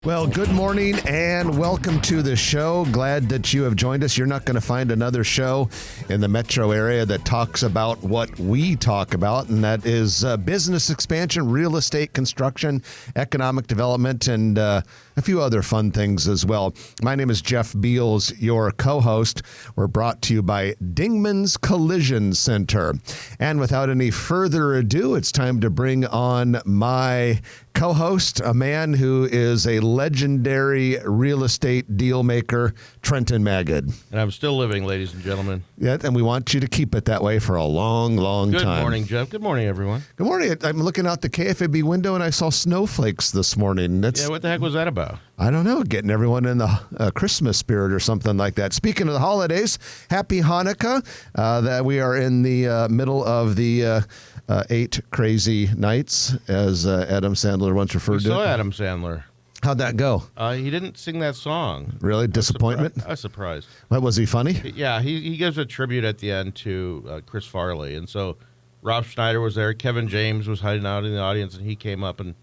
Well, good morning and welcome to the show. Glad that you have joined us. You're not going to find another show in the metro area that talks about what we talk about, and that is business expansion, real estate construction, economic development, and a few other fun things as well. My name is Jeff Beals, your co-host. We're brought to you by Dingman's Collision Center. And without any further ado, it's time to bring on my co-host, a man who is a legendary real estate deal maker, Trenton Magid. And I'm still living, ladies and gentlemen. Yeah, and we want you to keep it that way for a long, long time. Good morning, Jeff. Good morning, everyone. Good morning. I'm looking out the KFAB window and I saw snowflakes this morning. Yeah, what the heck was that about? I don't know, getting everyone in the Christmas spirit or something like that. Speaking of the holidays, happy Hanukkah. That we are in the middle of the 8 crazy nights, as Adam Sandler once referred to it. So Adam Sandler. How'd that go? He didn't sing that song. Really? Disappointment? I was surprised. What, was he funny? Yeah, he gives a tribute at the end to Chris Farley. And so Rob Schneider was there. Kevin James was hiding out in the audience, and he came up and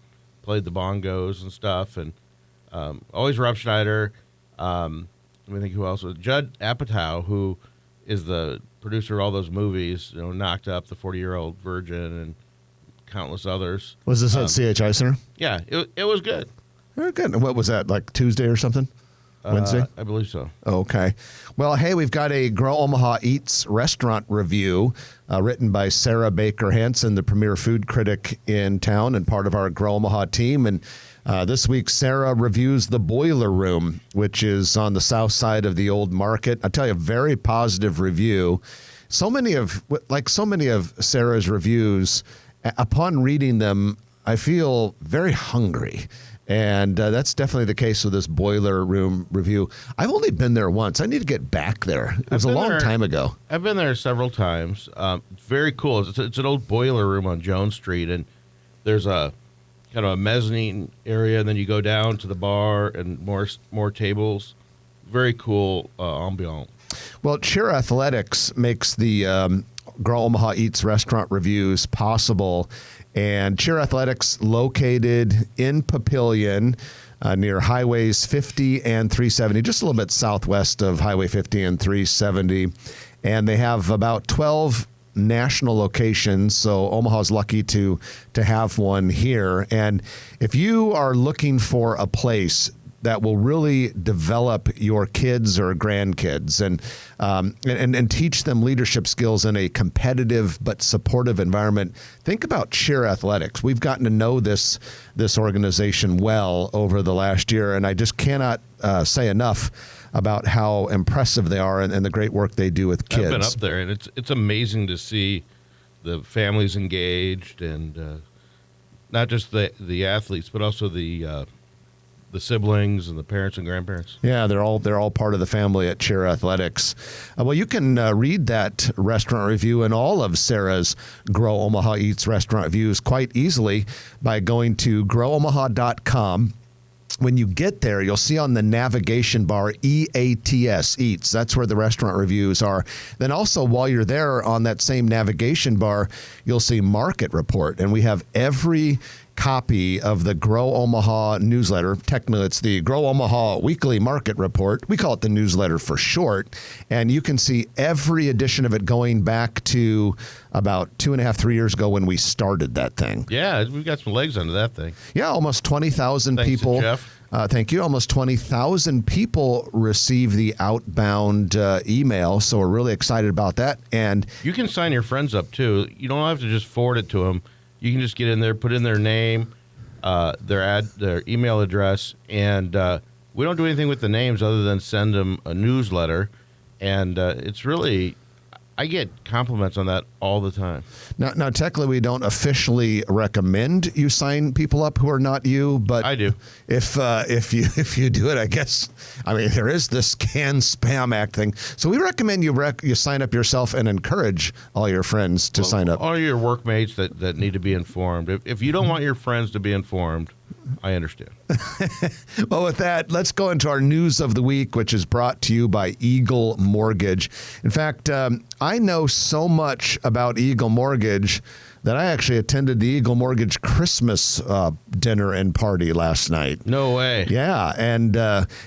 played the bongos and stuff. And always Rob Schneider. Let me think who else was. Judd Apatow, who is the producer of all those movies, Knocked Up, The 40-Year-Old Virgin, and countless others. Was this at CHI Center? Yeah, it was good. Very good. And what was that, like Tuesday or something? Wednesday? I believe so. Okay. Well, hey, we've got a Grow Omaha Eats restaurant review written by Sarah Baker Hansen, the premier food critic in town and part of our Grow Omaha team. And this week, Sarah reviews the Boiler Room, which is on the south side of the old market. I tell you, a very positive review. So many of Sarah's reviews, upon reading them, I feel very hungry. And that's definitely the case with this Boiler Room review. I've only been there once. I need to get back there. It was a long time ago. I've been there several times. It's very cool. It's an old boiler room on Jones Street, and there's a kind of a mezzanine area, and then you go down to the bar and more tables. Very cool ambiance. Well, Cheer Athletics makes the Grow Omaha Eats restaurant reviews possible. And Cheer Athletics, located in Papillion, near Highways 50 and 370, just a little bit southwest of Highway 50 and 370. And they have about 12 national locations, so Omaha's lucky to have one here. And if you are looking for a place that will really develop your kids or grandkids and teach them leadership skills in a competitive but supportive environment, think about Cheer Athletics. We've gotten to know this organization well over the last year, and I just cannot say enough about how impressive they are and the great work they do with kids. I've been up there, and it's amazing to see the families engaged, and not just the athletes, but also the siblings and the parents and grandparents. Yeah, they're all part of the family at Cheer Athletics. Well, you can read that restaurant review and all of Sarah's Grow Omaha Eats restaurant reviews quite easily by going to growomaha.com. When you get there, you'll see on the navigation bar EATS, Eats. That's where the restaurant reviews are. Then also, while you're there on that same navigation bar, you'll see Market Report. And we have every copy of the Grow Omaha newsletter. Technically, it's the Grow Omaha Weekly Market Report. We call it the newsletter for short. And you can see every edition of it going back to about 2.5, 3 years ago when we started that thing. Yeah, we've got some legs under that thing. Yeah, almost 20,000 Thanks people. to Jeff. Thank you. Almost 20,000 people receive the outbound email, so we're really excited about that. And you can sign your friends up, too. You don't have to just forward it to them. You can just get in there, put in their name, their email address, and we don't do anything with the names other than send them a newsletter. And it's really, I get compliments on that all the time. Now, technically, we don't officially recommend you sign people up who are not you, but I do. If you do it, I guess. I mean, there is this Can Spam Act thing, so we recommend you sign up yourself and encourage all your friends to sign up. All your workmates that need to be informed. If you don't want your friends to be informed, I understand. Well, with that, let's go into our news of the week, which is brought to you by Eagle Mortgage. In fact, I know so much about Eagle Mortgage that I actually attended the Eagle Mortgage Christmas dinner and party last night. No way. Yeah, and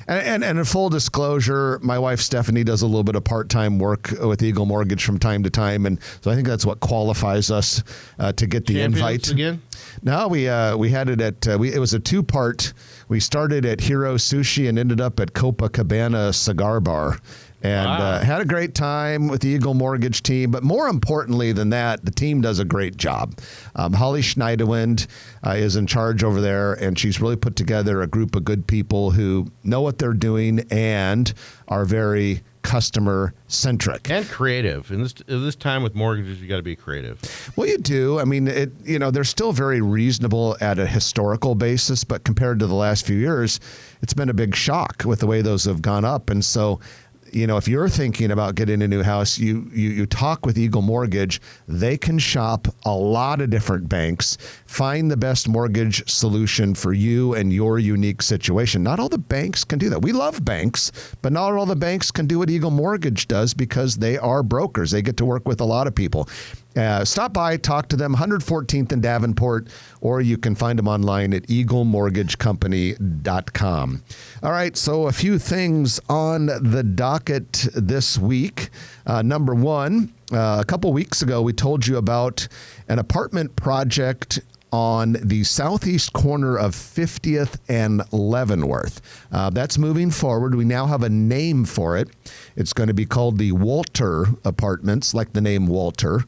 in full disclosure, my wife Stephanie does a little bit of part-time work with Eagle Mortgage from time to time, and so I think that's what qualifies us to get the Champions invite. again? No, we had it at it was a two-part. We started at Hero Sushi and ended up at Copacabana Cigar Bar. And Wow. had a great time with the Eagle Mortgage team. But more importantly than that, the team does a great job. Holly Schneiderwind is in charge over there, and she's really put together a group of good people who know what they're doing and are very customer-centric. And creative. In this time with mortgages, you got to be creative. Well, you do. I mean, they're still very reasonable at a historical basis, but compared to the last few years, it's been a big shock with the way those have gone up. And so, if you're thinking about getting a new house, you talk with Eagle Mortgage. They can shop a lot of different banks, find the best mortgage solution for you and your unique situation. Not all the banks can do that. We love banks, but not all the banks can do what Eagle Mortgage does because they are brokers. They get to work with a lot of people. Stop by, talk to them, 114th in Davenport, or you can find them online at eaglemortgagecompany.com. All right, so a few things on the docket this week. Number one, a couple weeks ago, we told you about an apartment project on the southeast corner of 50th and Leavenworth. That's moving forward. We now have a name for it. It's going to be called the Walter Apartments, like the name Walter.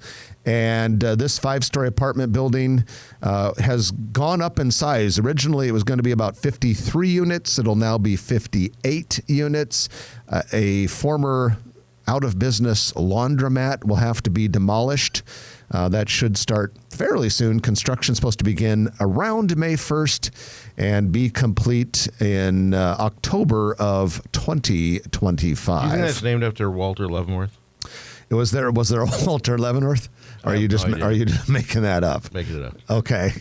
And this 5-story apartment building has gone up in size. Originally, it was going to be about 53 units. It'll now be 58 units. A former out-of-business laundromat will have to be demolished. That should start fairly soon. Construction's supposed to begin around May 1st and be complete in October of 2025. Do you think that's named after Walter Leavenworth? Was there a Walter Leavenworth? Or I have no idea. are you just making that up? Making it up. Okay.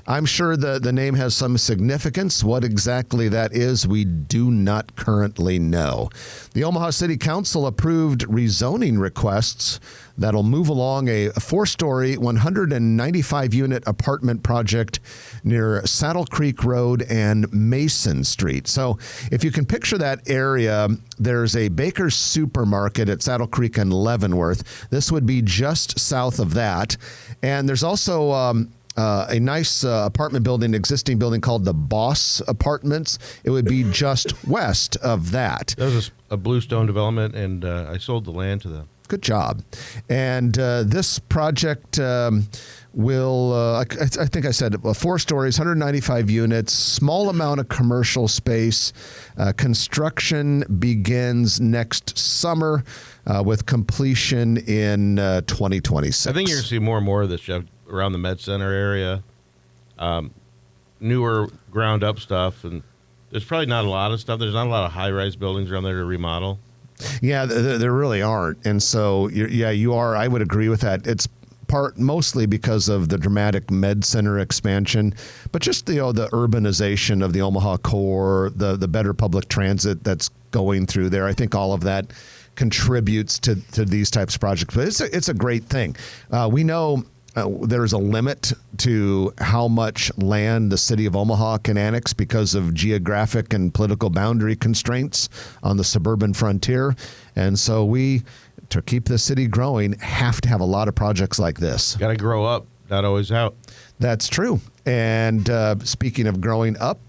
I'm sure the name has some significance. What exactly that is, we do not currently know. The Omaha City Council approved rezoning requests that'll move along a 4-story, 195-unit apartment project near Saddle Creek Road and Mason Street. So if you can picture that area, there's a Baker's Supermarket at Saddle Creek and Leavenworth. This would be just south of that. And there's also a nice apartment building, existing building called the Boss Apartments. It would be just west of that. That was a Bluestone development, and I sold the land to them. Good job. And this project will, I think I said, 4 stories, 195 units, small amount of commercial space. Construction begins next summer with completion in 2026. I think you're going to see more and more of this, Jeff, around the Med Center area. Newer ground-up stuff, and there's probably not a lot of stuff. There's not a lot of high-rise buildings around there to remodel. Yeah, there really aren't. And so, you are. I would agree with that. It's mostly because of the dramatic Med Center expansion, but just the urbanization of the Omaha core, the better public transit that's going through there. I think all of that contributes to these types of projects. But it's a great thing. We know there's a limit to how much land the city of Omaha can annex because of geographic and political boundary constraints on the suburban frontier. And so to keep the city growing, have to have a lot of projects like this. Got to grow up, not always out. That's true. And speaking of growing up,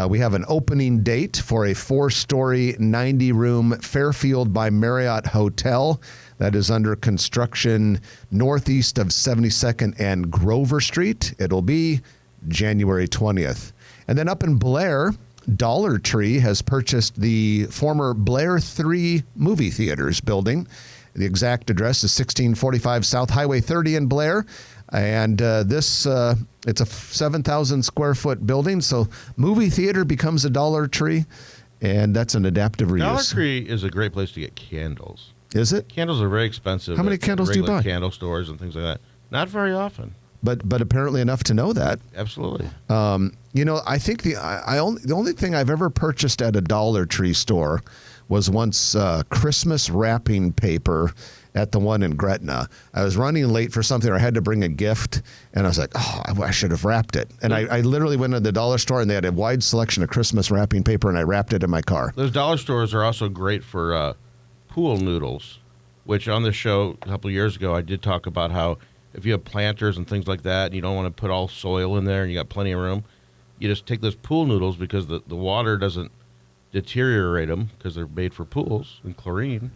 we have an opening date for a 4-story, 90-room Fairfield by Marriott hotel that is under construction northeast of 72nd and Grover Street. It'll be January 20th. And then up in Blair, Dollar Tree has purchased the former Blair 3 movie theaters building. The exact address is 1645 South Highway 30 in Blair. And it's a 7,000 square foot building. So movie theater becomes a Dollar Tree, and that's an adaptive reuse. Dollar Tree is a great place to get candles. Is it? Candles are very expensive. How many at candles do you regular buy? Candle stores and things like that. Not very often. But apparently enough to know that. Absolutely. I think the only thing I've ever purchased at a Dollar Tree store was once Christmas wrapping paper at the one in Gretna. I was running late for something, or I had to bring a gift, and I was like, oh, I should have wrapped it. And I literally went to the dollar store, and they had a wide selection of Christmas wrapping paper, and I wrapped it in my car. Those dollar stores are also great for pool noodles, which on the show a couple of years ago, I did talk about how if you have planters and things like that, and you don't want to put all soil in there and you got plenty of room, you just take those pool noodles because the water doesn't deteriorate them because they're made for pools and chlorine.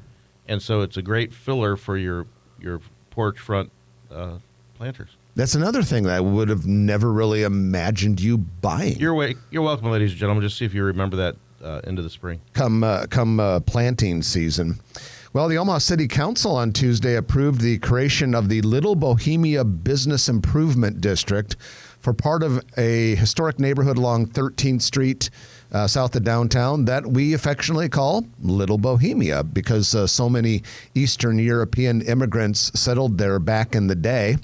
And so it's a great filler for your porch front planters. That's another thing that I would have never really imagined you buying. You're welcome, ladies and gentlemen. Just see if you remember that into the spring. Come planting season. Well, the Omaha City Council on Tuesday approved the creation of the Little Bohemia Business Improvement District for part of a historic neighborhood along 13th Street south of downtown that we affectionately call Little Bohemia because so many Eastern European immigrants settled there back in the day.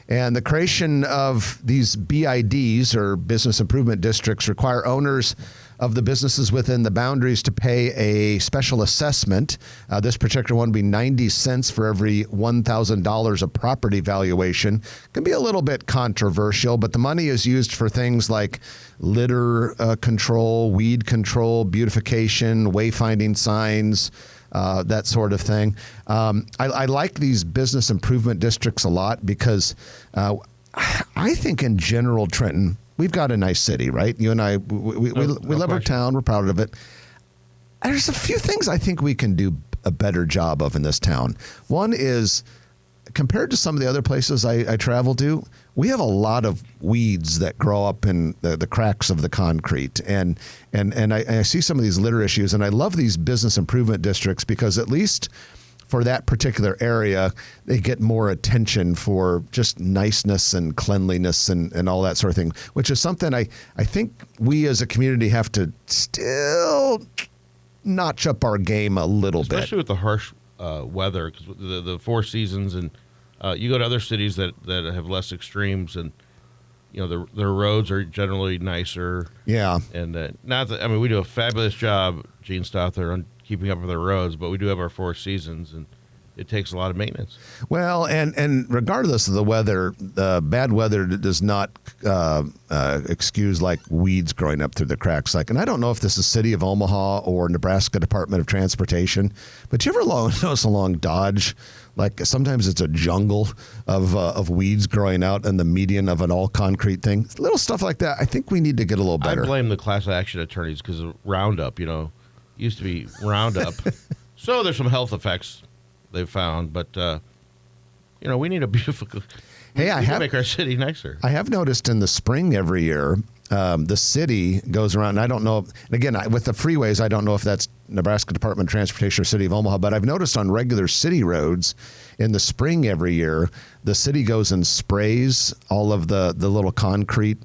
And the creation of these BIDs, or business improvement districts, require owners of the businesses within the boundaries to pay a special assessment. This particular one would be 90 cents for every $1,000 of property valuation. Can be a little bit controversial, but the money is used for things like litter control, weed control, beautification, wayfinding signs, that sort of thing. I like these business improvement districts a lot because I think in general, Trenton, we've got a nice city, right? You and I, we love our town. We're proud of it. There's a few things I think we can do a better job of in this town. One is, compared to some of the other places I travel to, we have a lot of weeds that grow up in the cracks of the concrete. And I see some of these litter issues, and I love these business improvement districts because at least for that particular area, they get more attention for just niceness and cleanliness and all that sort of thing, which is something I think we as a community have to still notch up our game a little bit. Especially with the harsh weather, because the four seasons, and you go to other cities that have less extremes, and you know their roads are generally nicer. Yeah, and not that, I mean, we do a fabulous job, Gene Stouther, on keeping up with our roads, but we do have our four seasons, and it takes a lot of maintenance. Well, and regardless of the weather, bad weather does not excuse like weeds growing up through the cracks. Like, and I don't know if this is City of Omaha or Nebraska Department of Transportation, but you ever notice along Dodge, like sometimes it's a jungle of weeds growing out in the median of an all concrete thing. Little stuff like that. I think we need to get a little better. I blame the class action attorneys because of Roundup. Used to be Roundup. So there's some health effects they've found, but we need a beautiful. Hey, we have make our city nicer. I have noticed in the spring every year, the city goes around. And I don't know. And again, with the freeways, I don't know if that's Nebraska Department of Transportation or City of Omaha, but I've noticed on regular city roads in the spring every year, the city goes and sprays all of the little concrete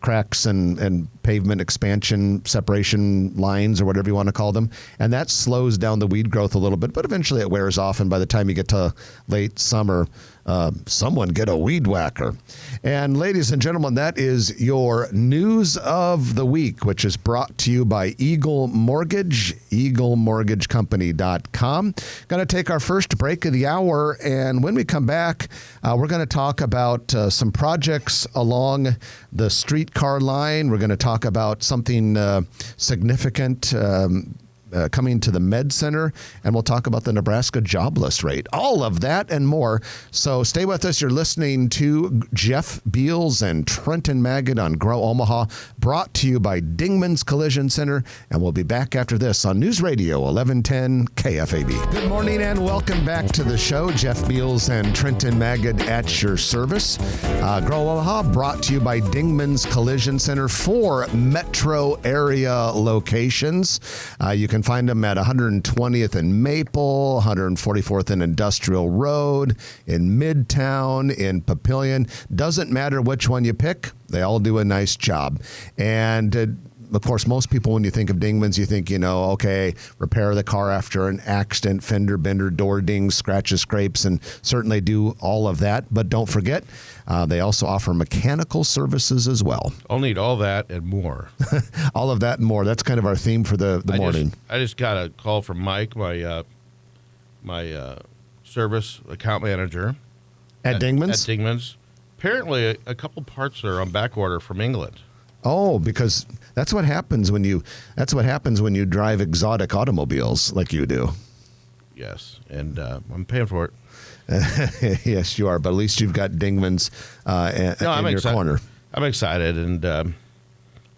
cracks and pavement expansion separation lines, or whatever you want to call them, and that slows down the weed growth a little bit, but eventually it wears off, and by the time you get to late summer, someone get a weed whacker. And ladies and gentlemen, that is your news of the week, which is brought to you by Eagle Mortgage, eaglemortgagecompany.com. Going to take our first break of the hour, and when we come back, we're going to talk about some projects along the streetcar line. We're going to talk about something significant coming to the Med Center, and we'll talk about the Nebraska jobless rate. All of that and more. So stay with us. You're listening to Jeff Beals and Trenton Magid on Grow Omaha, brought to you by Dingman's Collision Center, and we'll be back after this on News Radio 1110 KFAB. Good morning and welcome back to the show. Jeff Beals and Trenton Magid at your service. Grow Omaha, brought to you by Dingman's Collision Center, 4 metro area locations. You can find them at 120th and Maple, 144th and Industrial Road, in Midtown, in Papillion. Doesn't matter which one you pick, they all do a nice job. And of course, most people, when you think of Dingman's, you think, okay, repair the car after an accident, fender bender, door dings, scratches, scrapes, and certainly do all of that. But don't forget, they also offer mechanical services as well. I'll need all that and more. All of that and more. That's kind of our theme for the morning. I just got a call from Mike, my service account manager At Dingman's? At Dingman's. Apparently, a couple parts are on back order from England. Oh, because that's what happens when you drive exotic automobiles like you do. Yes, and I'm paying for it. Yes, you are. But at least you've got Dingman's in your corner. I'm excited, and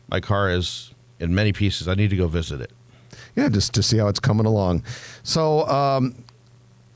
my car is in many pieces. I need to go visit it. Yeah, just to see how it's coming along. So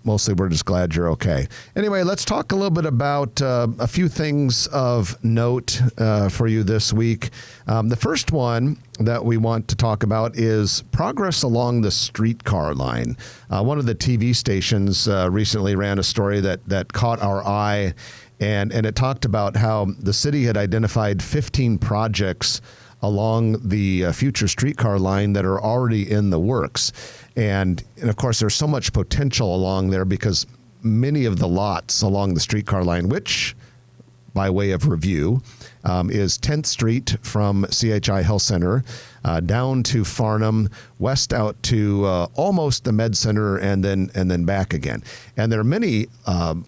mostly we're just glad you're okay. Anyway, let's talk a little bit about a few things of note for you this week. The first one that we want to talk about is progress along the streetcar line. One of the TV stations recently ran a story that caught our eye, and it talked about how the city had identified 15 projects along the future streetcar line that are already in the works. And of course, there's so much potential along there because many of the lots along the streetcar line, which, by way of review, is 10th Street from CHI Health Center down to Farnham, west out to almost the Med Center, and then back again. And there are many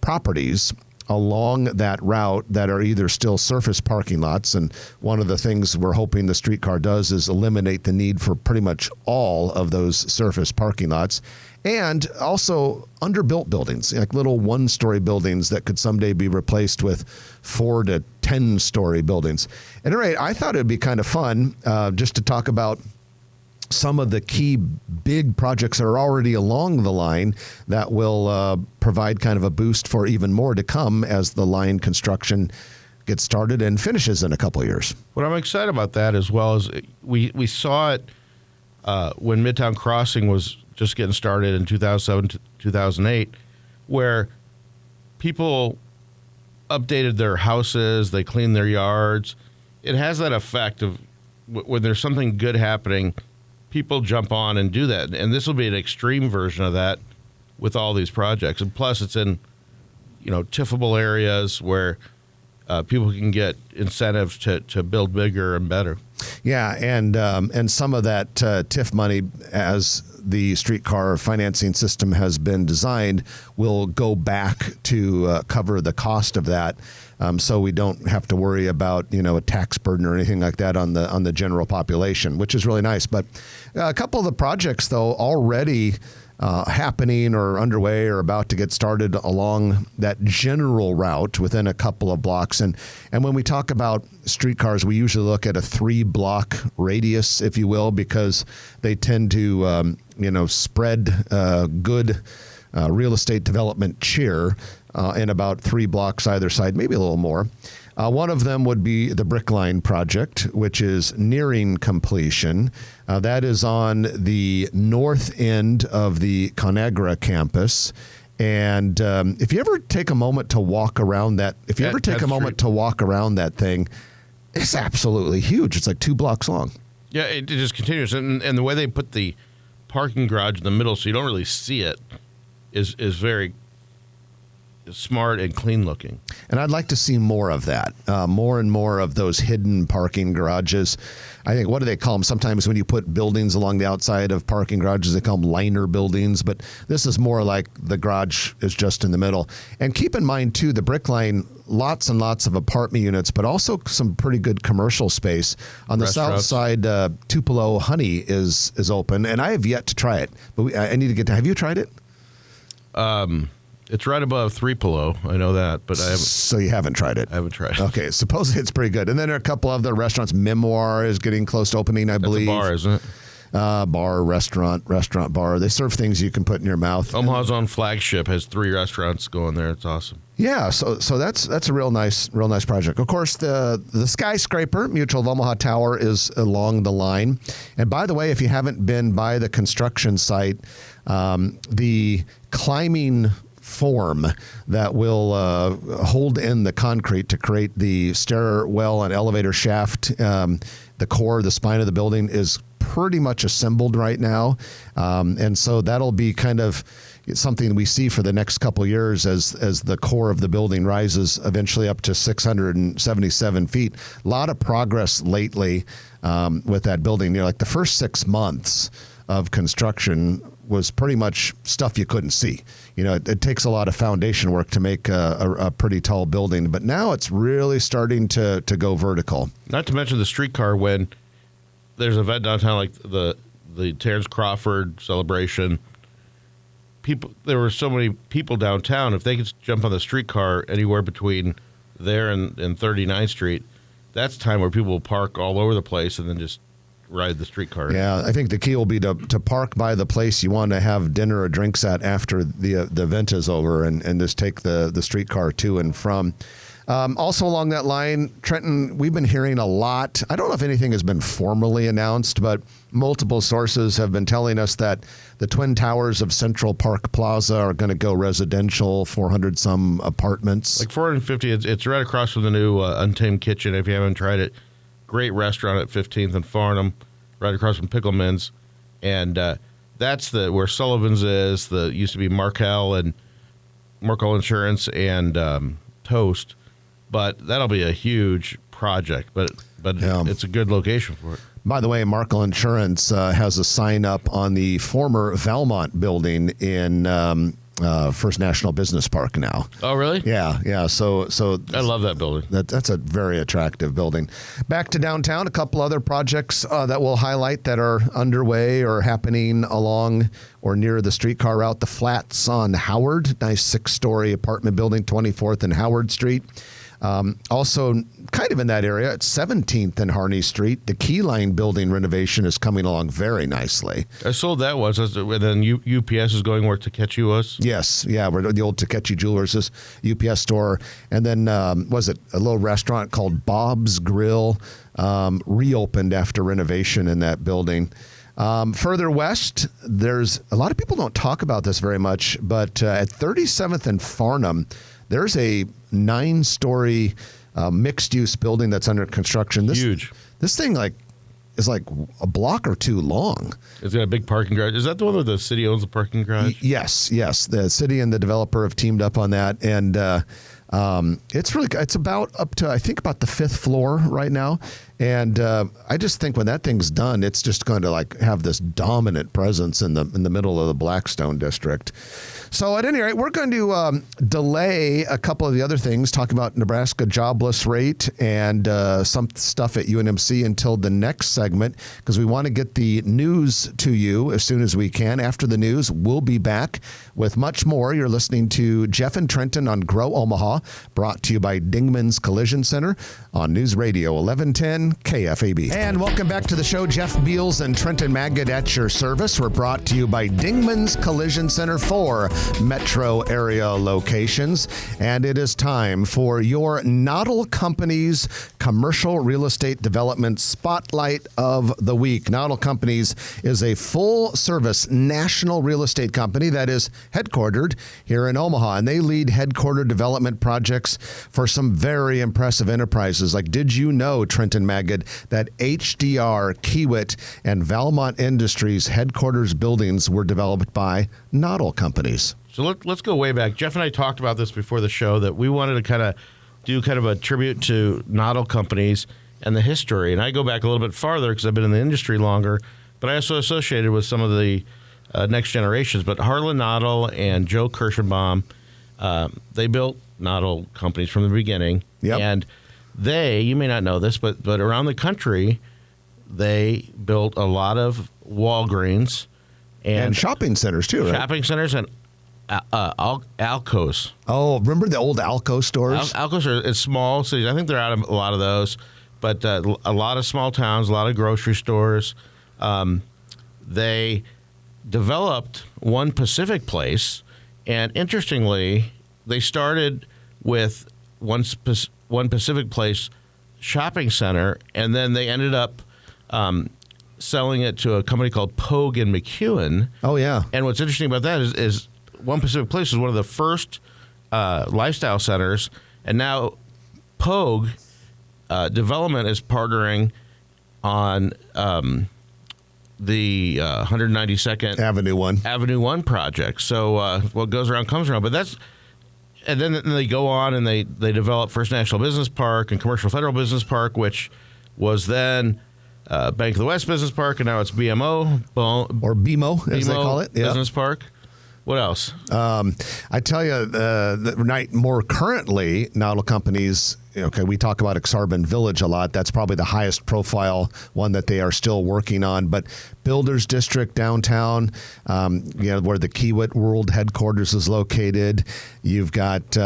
properties along that route that are either still surface parking lots, and one of the things we're hoping the streetcar does is eliminate the need for pretty much all of those surface parking lots, and also underbuilt buildings, like little one-story buildings that could someday be replaced with 4 to 10-story buildings. At any rate, I thought it would be kind of fun just to talk about some of the key big projects that are already along the line that will provide kind of a boost for even more to come as the line construction gets started and finishes in a couple of years. What I'm excited about that, as well as we saw it when Midtown Crossing was just getting started in 2007 to 2008, where people updated their houses, they cleaned their yards. It has that effect of when there's something good happening, people jump on and do that. And this will be an extreme version of that with all these projects. And plus, it's in, TIFable areas where people can get incentives to build bigger and better. Yeah, and some of that TIF money, as the streetcar financing system has been designed, will go back to cover the cost of that. So we don't have to worry about a tax burden or anything like that on the general population, which is really nice. But a couple of the projects, though, already happening or underway or about to get started along that general route within a couple of blocks. And when we talk about streetcars, we usually look at a 3-block radius, if you will, because they tend to spread good real estate development cheer in about 3 blocks either side, maybe a little more. One of them would be the Brickline project, which is nearing completion. That is on the north end of the Conagra campus. And if you ever take a moment to walk around that, walk around that thing, it's absolutely huge. It's like 2 blocks long. Yeah, it just continues. And the way they put the parking garage in the middle so you don't really see it is very smart and clean looking. And I'd like to see more of that, more and more of those hidden parking garages. I think, what do they call them? Sometimes when you put buildings along the outside of parking garages, they call them liner buildings, but this is more like the garage is just in the middle. And keep in mind, too, the Brickline, lots and lots of apartment units, but also some pretty good commercial space. On the south side, Tupelo Honey is open, and I have yet to try it, but I need to get to. Have you tried it? It's right above 3-Polo. I know that, but I haven't. So you haven't tried it? I haven't tried it. Okay, supposedly it's pretty good. And then there are a couple of the restaurants. Memoir is getting close to opening, I believe. That's a bar, isn't it? Bar, restaurant, bar. They serve things you can put in your mouth. Omaha's own flagship has 3 restaurants going there. It's awesome. Yeah, so that's a real nice project. Of course, the skyscraper, Mutual of Omaha Tower, is along the line. And by the way, if you haven't been by the construction site, the climbing form that will hold in the concrete to create the stairwell and elevator shaft, the core, the spine of the building is pretty much assembled right now. And so that'll be kind of something we see for the next couple of years as the core of the building rises eventually up to 677 feet. A lot of progress lately with that building. Like the first 6 months of construction was pretty much stuff you couldn't see. You know, it takes a lot of foundation work to make a pretty tall building, but now it's really starting to go vertical. Not to mention the streetcar, when there's an event downtown like the Terrence Crawford celebration. There were so many people downtown. If they could jump on the streetcar anywhere between there and 39th Street, that's time where people will park all over the place and then just ride the streetcar. Yeah, I think the key will be to park by the place you want to have dinner or drinks at after the event is over, and just take the streetcar to and from. Also along that line, Trenton, we've been hearing a lot. I don't know if anything has been formally announced, but multiple sources have been telling us that the Twin Towers of Central Park Plaza are going to go residential, 400-some apartments. Like 450, it's right across from the new Untamed Kitchen, if you haven't tried it. Great restaurant at 15th and Farnham, right across from Pickleman's. And that's where Sullivan's is. Used to be Markel Insurance and Toast. But that'll be a huge project, but Yeah. It's a good location for it. By the way, Markel Insurance has a sign up on the former Valmont building in First National Business Park now. Oh, really? Yeah. So I love that building. That's a very attractive building. Back to downtown, a couple other projects that we'll highlight that are underway or happening along or near the streetcar route. The Flats on Howard, nice 6-story apartment building, 24th and Howard Street. Also, kind of in that area, at 17th and Harney Street, the Keyline building renovation is coming along very nicely. I sold that once, and then UPS is going where Takechi was. Yes, yeah, where the old Takechi Jewelers' UPS store. And then, was it a little restaurant called Bob's Grill, reopened after renovation in that building. Further west, there's a lot of people don't talk about this very much, but at 37th and Farnham, there's a 9-story mixed-use building that's under construction. Huge. This thing is like a block or two long. It's got a big parking garage. Is that the one where the city owns the parking garage? Yes. The city and the developer have teamed up on that, and it's about up to, I think, about the 5th floor right now. And I just think when that thing's done, it's just going to have this dominant presence in the middle of the Blackstone district. So at any rate, we're going to delay a couple of the other things, talk about Nebraska jobless rate and some stuff at UNMC until the next segment, because we want to get the news to you as soon as we can. After the news, we'll be back with much more. You're listening to Jeff and Trenton on Grow Omaha, brought to you by Dingman's Collision Center on News Radio 1110 KFAB. And welcome back to the show. Jeff Beals and Trenton Magid at your service. We're brought to you by Dingman's Collision Center for metro area locations. And it is time for your Noddle Companies Commercial Real Estate Development Spotlight of the Week. Noddle Companies is a full-service national real estate company that is headquartered here in Omaha, and they lead headquarter development projects for some very impressive enterprises. Like, did you know, Trenton Magid, that HDR, Kiewit, and Valmont Industries headquarters buildings were developed by Noddle Companies? So let's go way back. Jeff and I talked about this before the show, that we wanted to do a tribute to Noddle Companies and the history. And I go back a little bit farther because I've been in the industry longer, but I also associated with some of the next generations. But Harlan Noddle and Joe Kirschenbaum, they built Noddle Companies from the beginning. Yep. And you may not know this, but around the country, they built a lot of Walgreens And shopping centers, too, right? Shopping centers and Alcos. Oh, remember the old Alco stores? Alcos are small cities. I think they're out of a lot of those, but a lot of small towns, a lot of grocery stores. They developed One Pacific Place, and interestingly, they started with One Pacific Place shopping center, and then they ended up selling it to a company called Pogue and McEwen. Oh, yeah. And what's interesting about that is One Pacific Place was one of the first lifestyle centers, and now Pogue Development is partnering on the 192nd Avenue 1 project. So what goes around comes around. But and then they go on and they develop First National Business Park and Commercial Federal Business Park, which was then Bank of the West Business Park, and now it's BMO. Or BMO, as they call it. Business Park. What else? I tell you, more currently, Nautil companies, okay, we talk about Exarban Village a lot. That's probably the highest profile one that they are still working on. But Builders District downtown, where the Kiewit World headquarters is located. You've got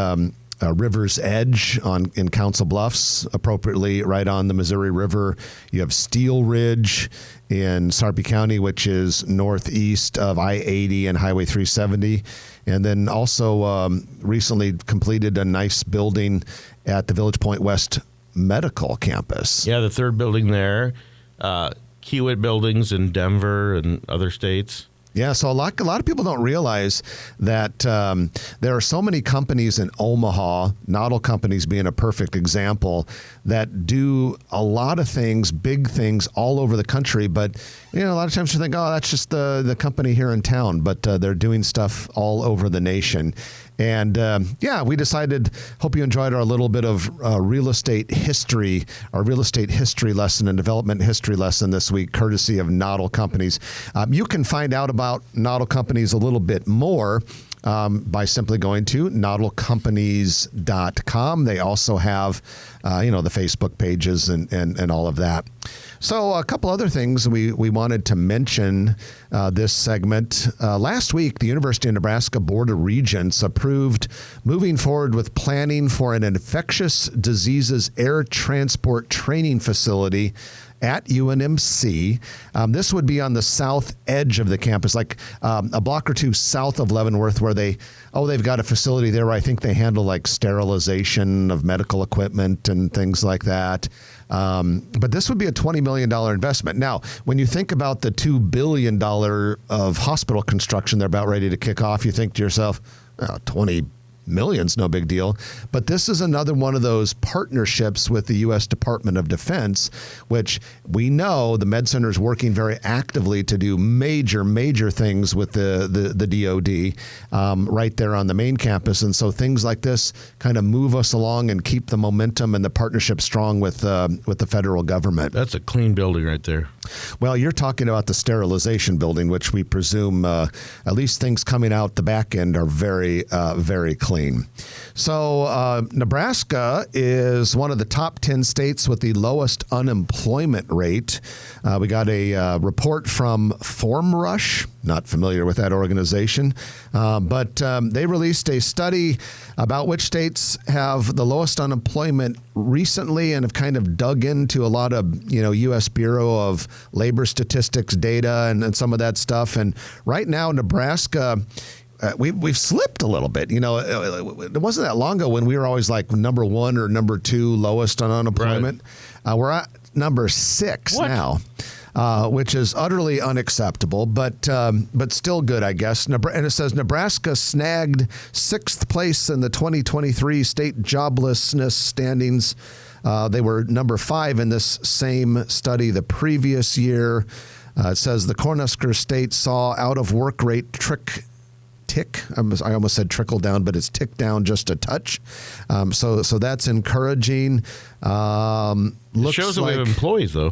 River's Edge in Council Bluffs, appropriately right on the Missouri River. You have Steel Ridge in Sarpy County, which is northeast of I-80 and Highway 370. And then also recently completed a nice building at the Village Point West Medical Campus. Yeah, the third building there. Kiewit buildings in Denver and other states. Yeah, so a lot of people don't realize that there are so many companies in Omaha, Nautil companies being a perfect example, that do a lot of things, big things all over the country. But a lot of times you think, oh, that's just the company here in town, but they're doing stuff all over the nation. And we decided, hope you enjoyed our little bit of real estate history, our real estate history lesson and development history lesson this week, courtesy of Nautil Companies. You can find out about Nautil Companies a little bit more by simply going to nautilcompanies.com. They also have, the Facebook pages and all of that. So a couple other things we wanted to mention this segment. Last week, the University of Nebraska Board of Regents approved moving forward with planning for an infectious diseases air transport training facility at UNMC. This would be on the south edge of the campus, like a block or two south of Leavenworth, where they've got a facility there where I think they handle like sterilization of medical equipment and things like that. But this would be a $20 million investment. Now, when you think about the $2 billion of hospital construction they're about ready to kick off, you think to yourself, oh, 20 million's no big deal. But this is another one of those partnerships with the U.S. Department of Defense, which we know the Med Center is working very actively to do major things with the DOD right there on the main campus. And so things like this kind of move us along and keep the momentum and the partnership strong with the federal government. That's a clean building right there. Well, you're talking about the sterilization building, which we presume at least things coming out the back end are very clean. So Nebraska is one of the top 10 states with the lowest unemployment rate. We got a report from FormRush, not familiar with that organization, but they released a study about which states have the lowest unemployment recently and have kind of dug into a lot of, U.S. Bureau of Labor Statistics data and some of that stuff. And right now, Nebraska, we've slipped a little bit. It wasn't that long ago when we were always like number one or number two lowest on unemployment. Right. We're at number 6 now, which is utterly unacceptable, but still good, I guess. And it says Nebraska snagged 6th place in the 2023 state joblessness standings. They were number 5 in this same study the previous year. It says the Cornhusker State saw out of work rate tick. I almost said trickle down, but it's tick down just a touch. So that's encouraging. It shows that we have employees, though.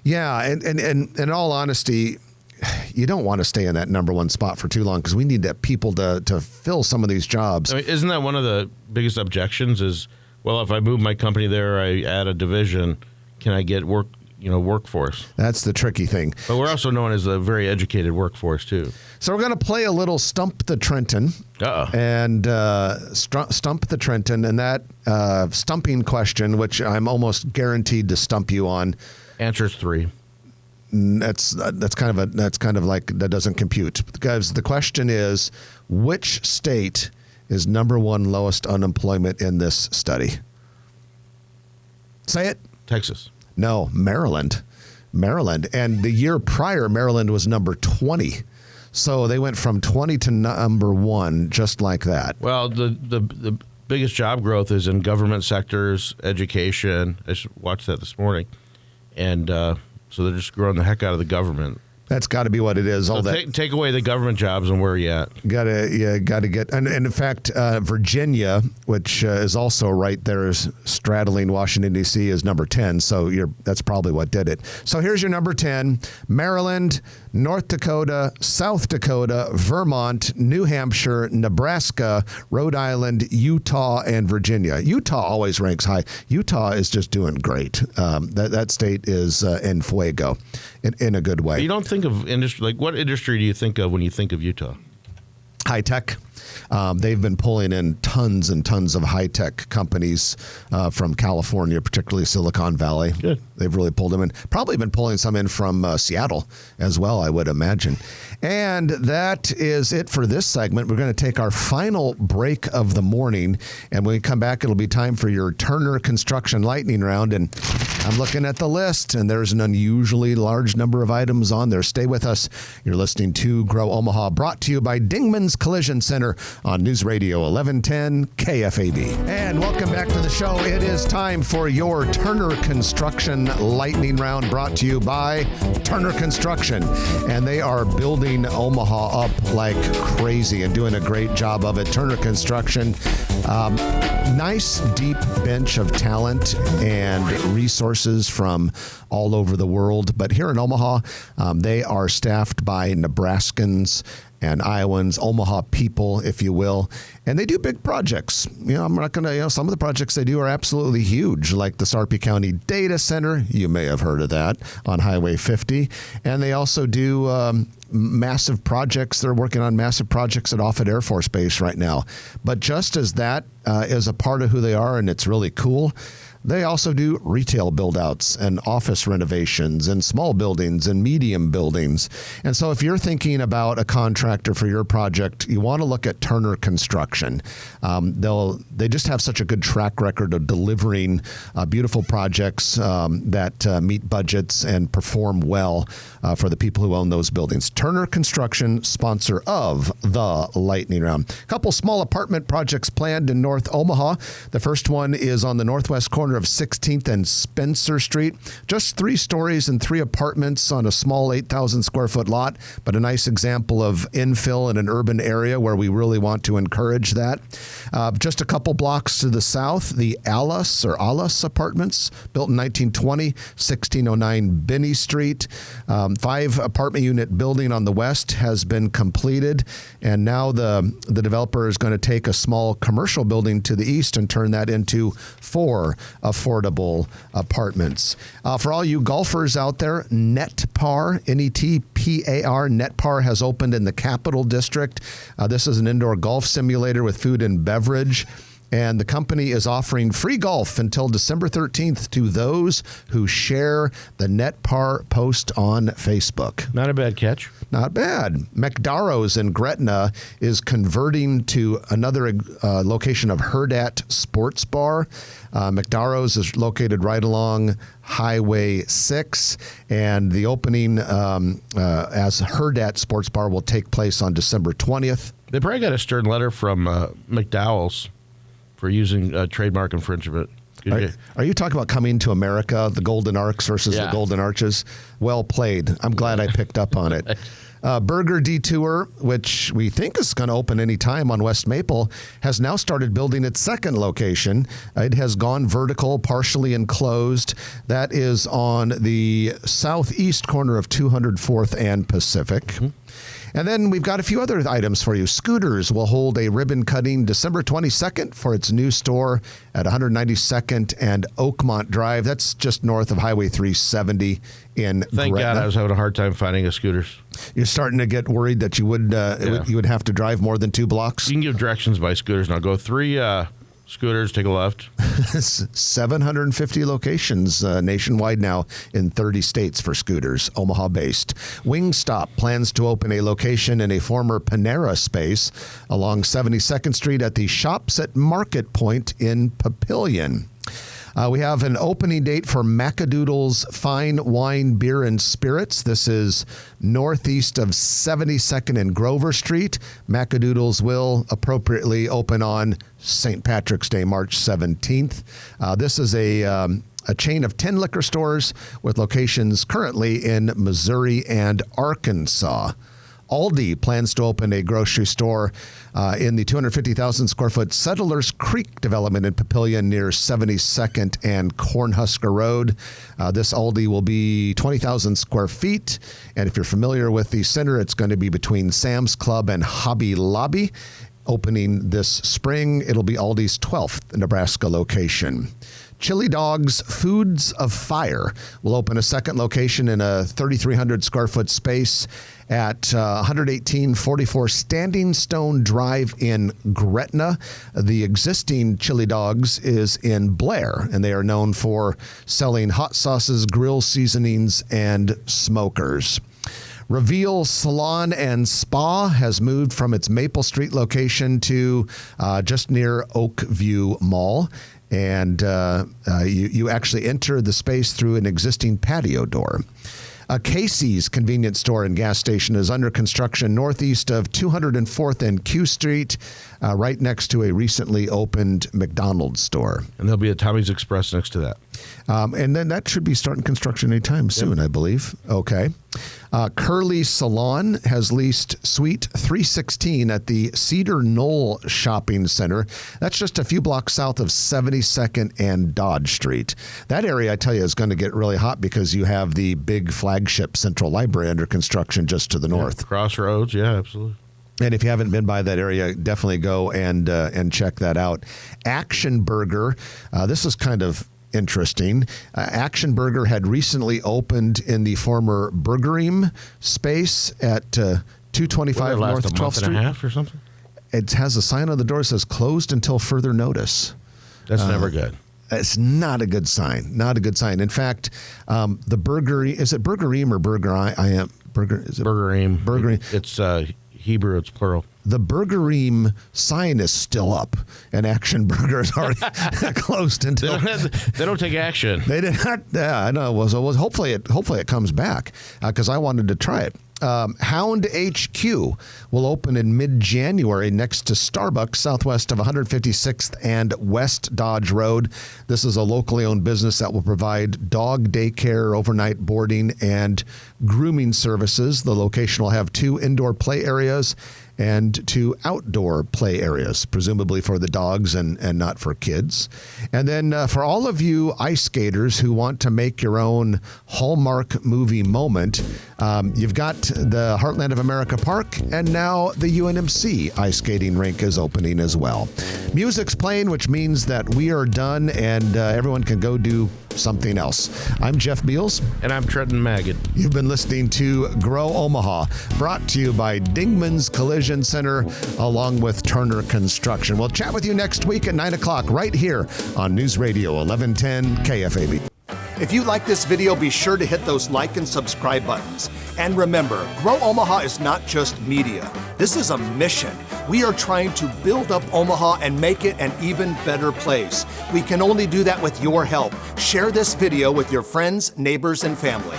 Yeah, and in all honesty, you don't want to stay in that number one spot for too long because we need people to fill some of these jobs. I mean, isn't that one of the biggest objections? Is, well, if I move my company there, I add a division, can I get workforce? That's the tricky thing. But we're also known as a very educated workforce too. So we're going to play a little Stump the Trenton. And Stump the Trenton, and that stumping question, which I'm almost guaranteed to stump you on. Answer is 3. That's kind of like that doesn't compute, because the question is, which state is number one lowest unemployment in this study? Say it. Texas. No, Maryland. And the year prior, Maryland was number 20. So they went from 20 to number 1, just like that. Well, the biggest job growth is in government sectors, education. I just watched that this morning. And so they're just growing the heck out of the government. That's got to be what it is. All So that take away the government jobs and where are you at? gotta get. And in fact, Virginia, which is also right there, is straddling Washington D.C., is number 10. So that's probably what did it. So here's your number 10: Maryland, North Dakota, South Dakota, Vermont, New Hampshire, Nebraska, Rhode Island, Utah, and Virginia. Utah always ranks high. Utah is just doing great. That state is en fuego in a good way. You don't think of industry, like what industry do you think of when you think of Utah? High tech. They've been pulling in tons and tons of high tech companies from California, particularly Silicon Valley. Good. They've really pulled them in. Probably been pulling some in from Seattle as well, I would imagine. And that is it for this segment. We're going to take our final break of the morning. And when we come back, it'll be time for your Turner Construction Lightning Round. And I'm looking at the list, and there's an unusually large number of items on there. Stay with us. You're listening to Grow Omaha, brought to you by Dingman's Collision Center on News Radio 1110 KFAB. And welcome back to the show. It is time for your Turner Construction Lightning Round, brought to you by Turner Construction. And they are building Omaha up like crazy and doing a great job of it. Turner Construction, nice deep bench of talent and resources from all over the world. But here in Omaha, they are staffed by Nebraskans and Iowans, Omaha people, if you will. And they do big projects. I'm not going to, some of the projects they do are absolutely huge, like the Sarpy County Data Center. You may have heard of that on Highway 50. And they also do massive projects. They're working on massive projects at Offutt Air Force Base right now. But just as that is a part of who they are, and it's really cool, they also do retail build-outs and office renovations and small buildings and medium buildings. And so if you're thinking about a contractor for your project, you want to look at Turner Construction. They just have such a good track record of delivering beautiful projects that meet budgets and perform well for the people who own those buildings. Turner Construction, sponsor of the Lightning Round. A couple small apartment projects planned in North Omaha. The first one is on the northwest corner of 16th and Spencer Street. Just 3 stories and 3 apartments on a small 8,000 square foot lot, but a nice example of infill in an urban area where we really want to encourage that. Just a couple blocks to the south, the Alice Apartments, built in 1920, 1609 Binney Street. 5 apartment unit building on the west has been completed, and now the developer is going to take a small commercial building to the east and turn that into 4 affordable apartments. For all you golfers out there, NetPar, Netpar, NetPar has opened in the Capital District. This is an indoor golf simulator with food and beverage. And the company is offering free golf until December 13th to those who share the NetPar post on Facebook. Not a bad catch. Not bad. McDarrow's in Gretna is converting to another location of Hurrdat Sports Bar. McDarrow's is located right along Highway 6, and the opening as Hurrdat Sports Bar will take place on December 20th. They probably got a stern letter from McDowell's for using trademark infringement. Are you talking about Coming to America, the Golden Arcs versus the Golden Arches? Well played. I'm glad I picked up on it. Burger Detour, which we think is going to open any time on West Maple, has now started building its second location. It has gone vertical, partially enclosed. That is on the southeast corner of 204th and Pacific. Mm-hmm. And then we've got a few other items for you. Scooters will hold a ribbon cutting December 22nd for its new store at 192nd and Oakmont Drive. That's just north of Highway 370 in Thank Gretna. God I was having a hard time finding a scooters. You're starting to get worried that you would have to drive more than 2 blocks? You can give directions by scooters. Now go 3 scooters, take a left. 750 locations nationwide now in 30 states for scooters, Omaha-based. Wingstop plans to open a location in a former Panera space along 72nd Street at the Shops at Market Point in Papillion. We have an opening date for Macadoodle's Fine Wine, Beer, and Spirits. This is northeast of 72nd and Grover Street. Macadoodle's will appropriately open on St. Patrick's Day, March 17th. This is a a chain of 10 liquor stores with locations currently in Missouri and Arkansas. Aldi plans to open a grocery store in the 250,000 square foot Settlers Creek development in Papillion near 72nd and Cornhusker Road. This Aldi will be 20,000 square feet. And if you're familiar with the center, it's going to be between Sam's Club and Hobby Lobby. Opening this spring, it'll be Aldi's 12th Nebraska location. Chili Dogs Foods of Fire will open a second location in a 3,300 square foot space at 11844 Standing Stone Drive in Gretna. The existing Chili Dogs is in Blair, and they are known for selling hot sauces, grill seasonings, and smokers. Reveal Salon and Spa has moved from its Maple Street location to just near Oakview Mall. And you actually enter the space through an existing patio door. A Casey's convenience store and gas station is under construction northeast of 204th and Q Street, right next to a recently opened McDonald's store. And there'll be a Tommy's Express next to that. And then that should be starting construction anytime soon, I believe. Okay. Curly Salon has leased Suite 316 at the Cedar Knoll Shopping Center. That's just a few blocks south of 72nd and Dodge Street. That area, I tell you, is going to get really hot because you have the big flagship Central Library under construction just to the north. Crossroads, yeah, absolutely. And if you haven't been by that area, definitely go and check that out. Action Burger, this is kind of interesting. Action Burger had recently opened in the former Burgerim space at 225 North 12th Street. And a half or something? It has a sign on the door that says closed until further notice. That's never good. It's not a good sign. Not a good sign. In fact, the Burgerim, is it Burgerim or Burger? I am Burger. Is it Burgerim. Burgerim. It's Hebrew. It's plural. The Burgerim sign is still up, and Action Burger is already closed until they don't take action. They did not. Yeah, I know. Well, hopefully it comes back because I wanted to try it. Hound HQ will open in mid-January next to Starbucks, southwest of 156th and West Dodge Road. This is a locally owned business that will provide dog daycare, overnight boarding, and grooming services. The location will have 2 indoor play areas and 2 outdoor play areas, presumably for the dogs and not for kids. And then for all of you ice skaters who want to make your own Hallmark movie moment, you've got the Heartland of America Park, and now the UNMC ice skating rink is opening as well. Music's playing, which means that we are done and everyone can go do something else. I'm Jeff Beals. And I'm Trenton Magid. You've been listening to Grow Omaha, brought to you by Dingman's Collision Center, along with Turner Construction. We'll chat with you next week at 9 o'clock right here on News Radio 1110 KFAB. If you like this video, be sure to hit those like and subscribe buttons. And remember, Grow Omaha is not just media. This is a mission. We are trying to build up Omaha and make it an even better place. We can only do that with your help. Share this video with your friends, neighbors, and family.